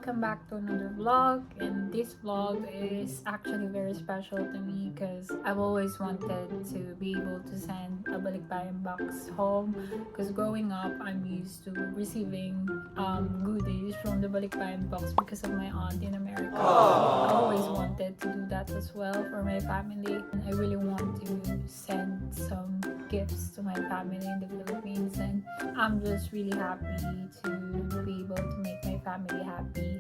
welcome back to another vlog. And this vlog is actually very special to me because I've always wanted to be able to send a Balikbayan box home, because growing up I'm used to receiving goodies from the Balikbayan box because of my aunt in America. I always wanted to do that as well for my family, and I really want to send some gifts to my family in the Philippines, and I'm just really happy to be able to make my family happy.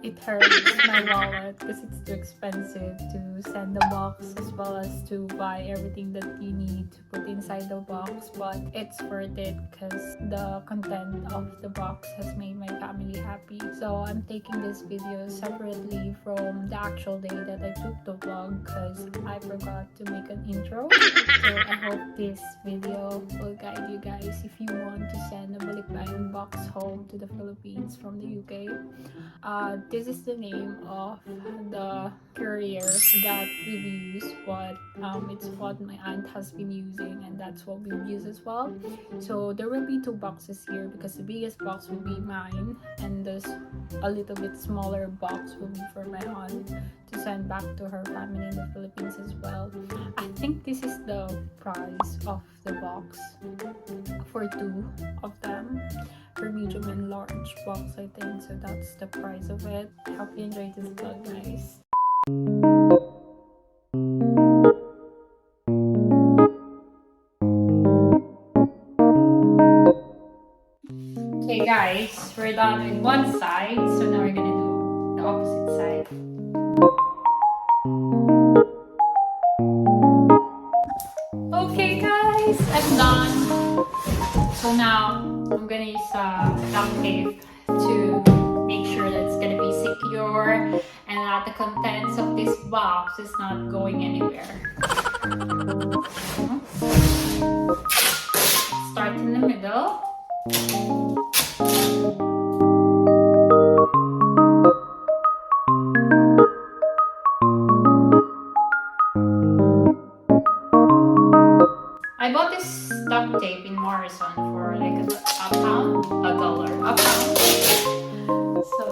It hurts my wallet because it's too expensive to send the box as well as to buy everything that you need to put inside the box, but it's worth it because the content of the box has made my family happy. So I'm taking this video separately from the actual day that I took the vlog because I forgot to make an intro. So I hope this video will guide you guys if you want to send a Balikbayan box home to the Philippines from the UK. This is the name of the courier that we've used, but it's what my aunt has been using, and that's what we've used as well. So there will be 2 boxes here because the biggest box will be mine, and this a little bit smaller box will be for my aunt to send back to her family in the Philippines as well. I think this is the price of the box for 2 of them, for medium and large box, I think. So that's the price of it. I hope you enjoyed this vlog, guys. Okay guys, we're done with one side, so now we're gonna do the opposite side. Okay guys, I'm done. So now I'm gonna use duct tape to make sure that it's gonna be secure and that the contents of this box is not going anywhere. Start in the middle. I bought this duct tape in Morrison for like a pound, a pound. So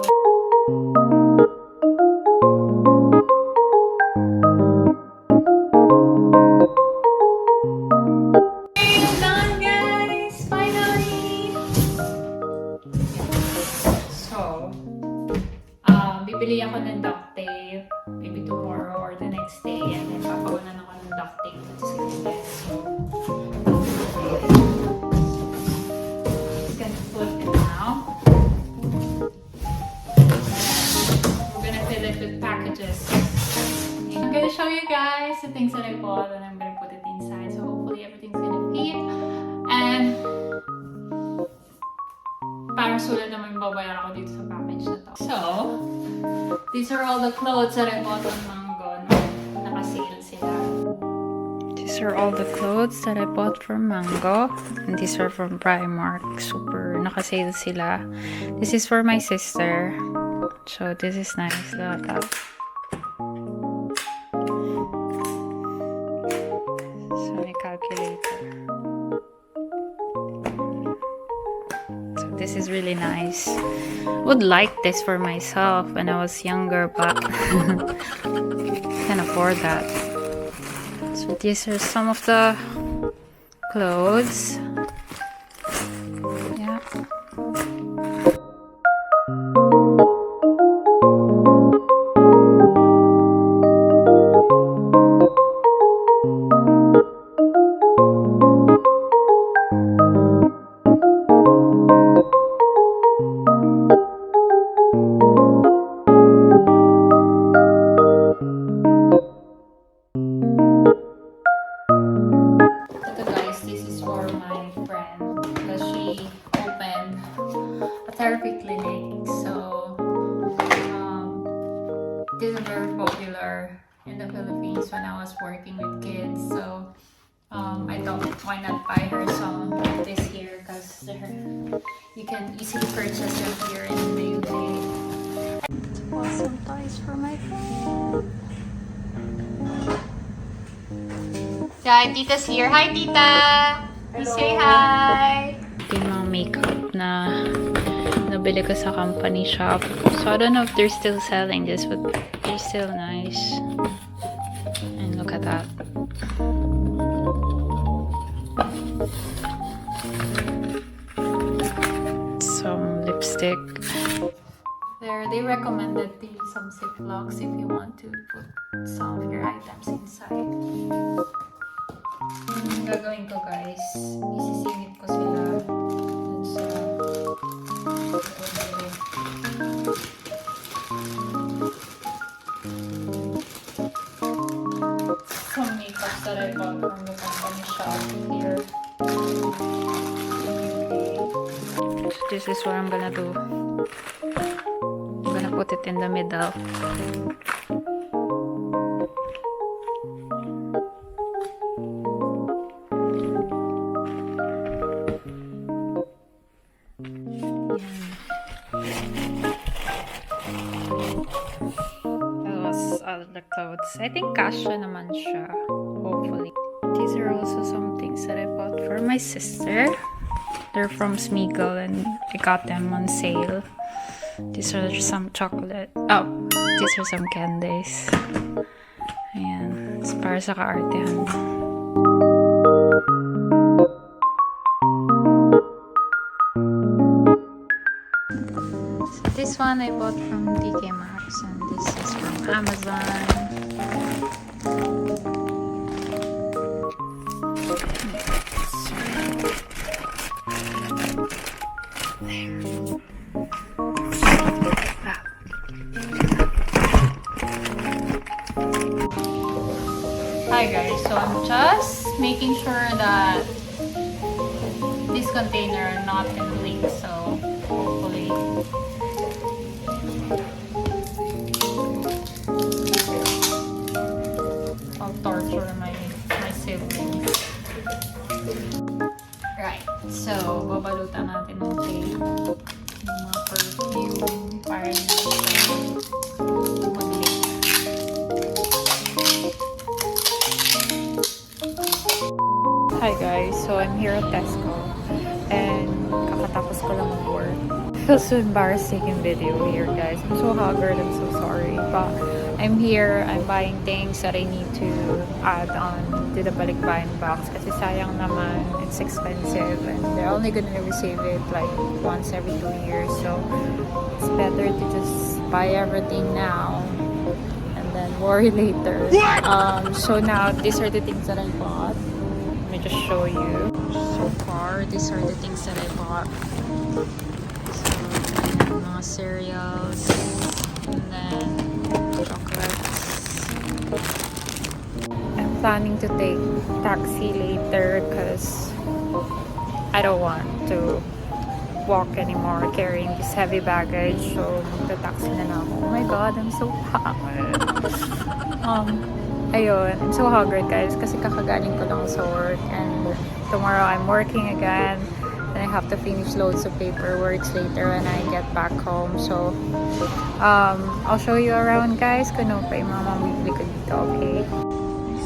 it's done, guys, finally. So bibili ako ng duct tape maybe tomorrow or the next day, and then papawalan ako ng duct tape to save this. So I'm gonna show you guys the things that I bought, and I'm gonna put it inside, so hopefully everything's gonna fit. And parang sulat naman babayaran ako dito sa package na to. So these are all the clothes that I bought on Mango. Naka-sale sila. These are all the clothes that I bought from Mango, and these are from Primark. Super naka-sale sila. This is for my sister, so this is nice. Look at that. Calculator. So this is really nice. Would like this for myself when I was younger, but can't afford that. So these are some of the clothes. Yeah. Therapy clinic, so this is very popular in the Philippines when I was working with kids. So I thought, why not buy her some this year, because you can easily purchase them here in the UK. Awesome toys for my friend. Yeah, Tita's here. Hi, Tita! You say hi! Yung mga makeup na nabili ko sa company shop. So, I don't know if they're still selling this, but they're still nice. And look at that. Some lipstick. There, they recommended to use some ziplocs if you want to put some of your items inside. Ang gagawin ko guys, isisingit ko sila dun sa some makeups that I bought from the company shop here. This is what I'm gonna do. I'm gonna put it in the middle. That was all the clothes. I think kasha naman siya. Hopefully. These are also some things that I bought for my sister. They're from Smiggle and I got them on sale. These are some chocolate. Oh, these are some candies. Ayan. It's para sa kaartehan. So this one I bought from TK Maxx and this is from Amazon. Hi guys, so I'm just making sure that this container are not gonna leak, so hopefully I'll torture my siblings. Right, so babalutan natin ng tape, yung mga perfume, para na mag-leak. Hi guys, so I'm here at Tesco and kakatapos ko lang mag-work. I feel so embarrassing in video here guys. I'm so haggard, I'm so sorry. But I'm here, I'm buying things that I need to add on to the Balikbayan box kasi sayang naman, it's expensive and they're only gonna receive it like once every 2 years. So it's better to just buy everything now and then worry later. So now these are the things that I bought. Let me just show you. So far, these are the things that I bought. So, ayan, mga cereals, and then chocolates. I'm planning to take taxi later because I don't want to walk anymore carrying this heavy baggage. So, magta-taxi na lang ako. Oh my god, I'm so haggard. Ayun, I'm so haggard guys kasi kakagaling ko lang sa work and tomorrow I'm working again and I have to finish loads of paperwork later when I get back home. So, I'll show you around guys kung ano pa yung mga mamibili ko dito, okay?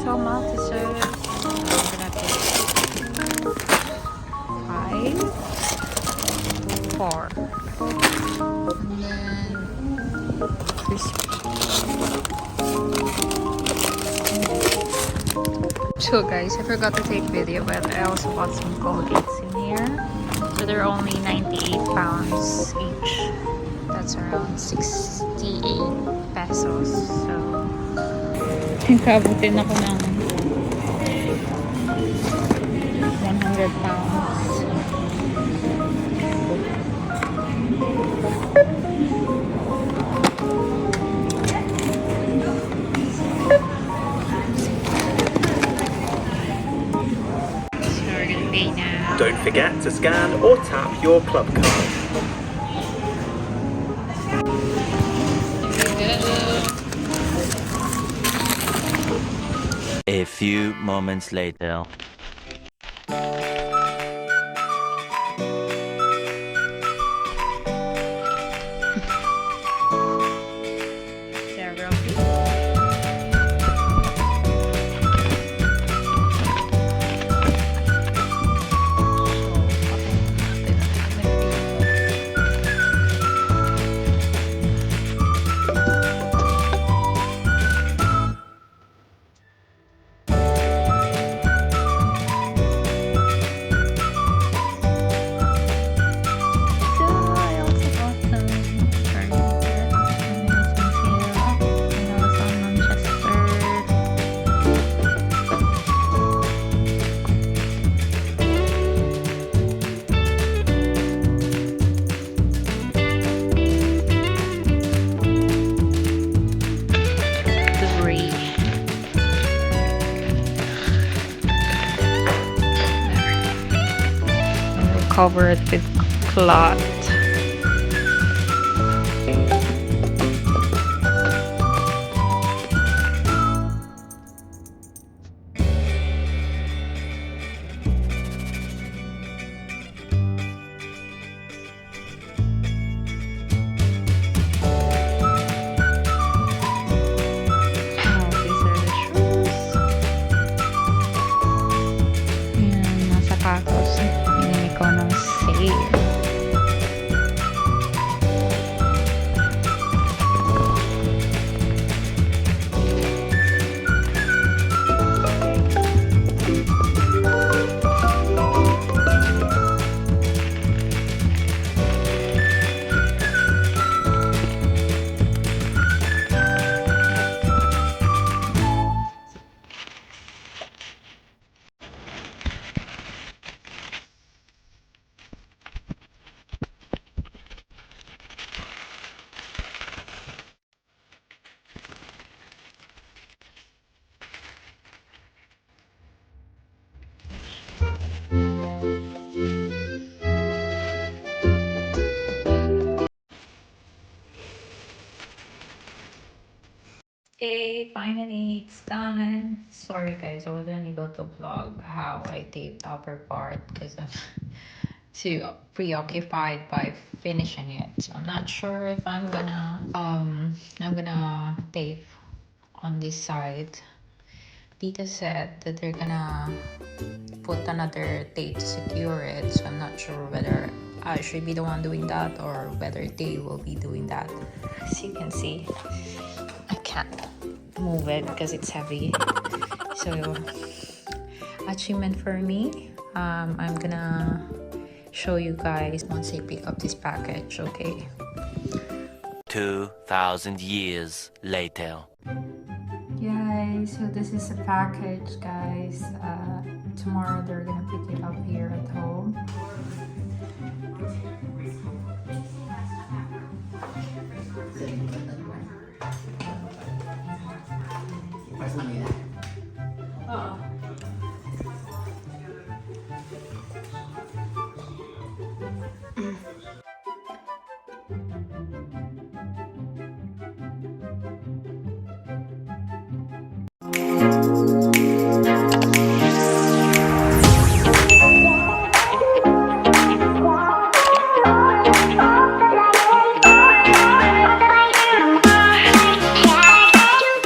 So, multi-serve. I'm gonna take 5, 4, and then crispy. So guys, I forgot to take video, but I also bought some Colgates in here. So they're only 98 pounds each. That's around 68 pesos. So, kabutin ako ng 100 pounds. Don't forget to scan or tap your club card. A few moments later. cover it with cloth. These are the shoes. Ayan, mga sapatos. Pinili ko ng sale. Okay, finally it's done. Sorry guys, I wasn't able to vlog how I taped the upper part because I'm too preoccupied by finishing it. So I'm not sure if I'm gonna tape on this side. Tita said that they're gonna put another tape to secure it, so I'm not sure whether I should be the one doing that or whether they will be doing that. As you can see, I can't move it because it's heavy. So achievement for me. I'm gonna show you guys once I pick up this package. Okay, 2,000 years later. guys, so this is a package, guys. Tomorrow they're gonna pick it up here at home.